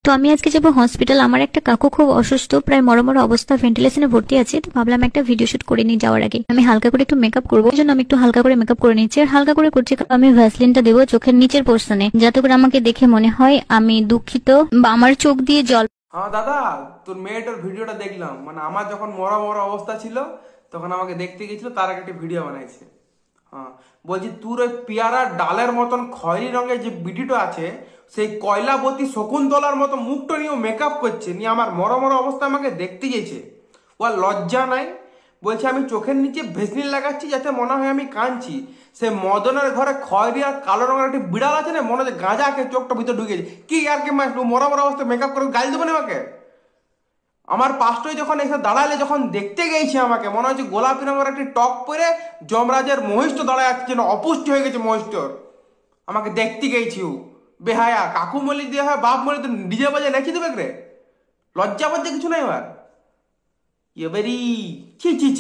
তো আমি আজকে যাবো হসপিটাল। আমার একটা কাকু খুব অসুস্থ, প্রায় মরমর অবস্থা, ভেন্টিলেশনে ভর্তি আছে। তো ভাবলাম একটা ভিডিও শুট করে নিই যাওয়ার আগে। আমি হালকা করে একটু মেকআপ করবো, এই জন্য আমি একটু হালকা করে মেকআপ করে নিচ্ছি। আর হালকা করে করছি কারণ আমি ভ্যাসলিনটা দেবো চোখের নিচের পোর্শনে, যাতে করে আমাকে দেখে মনে হয় আমি দুঃখিত বা আমার চোখ দিয়ে জল। হ্যাঁ দাদা, তোর মেয়েটার ভিডিওটা দেখলাম। মানে আমার যখন মরা মরা অবস্থা ছিল তখন আমাকে দেখতে গেছিল, তার আগে একটা ভিডিও বানাইছে। হ্যাঁ, বলছি তোর ওই পেয়ারা ডালের মতন খয়েরি রঙের যে বিটিটা আছে, সেই কয়লাবতী শকুন্তলার মতো মুখটা নিয়ে মেকআপ করছে, নিয়ে আমার মরা মরা অবস্থা আমাকে দেখতে গেছে। ও আর লজ্জা নাই। বলছে আমি চোখের নিচে ভেসলিন লাগাচ্ছি যাতে মনে হয় আমি কাঁদছি। সে মদনের ঘরে খয়েরি আর কালো রঙের একটি বিড়াল আছে না, মনে হচ্ছে গাঁজা খেয়ে চোখটা ভিতরে ঢুকেছে। কি আর কি মরা মরা অবস্থা মেকআপ করে গাল দেবো না আমাকে? আমার পাস্টই যখন এসে দাঁড়ালে, যখন দেখতে গেছে আমাকে মনে হচ্ছে গোলাপি রঙের একটি টপ পরে যমরাজের মহিষ্ঠ দাঁড়ায় আছে, যেন অপুষ্ট হয়ে গেছে মহিষ্ঠর। আমাকে দেখতে গেছি ও বেহায়া। কাকু মলি দিয়ে হয় বাপ মলি তো ডিজে বাজে নেচে দেবে রে? লজ্জা বলতে কিছু নাই আমার। এবারই ছি ছি ছি।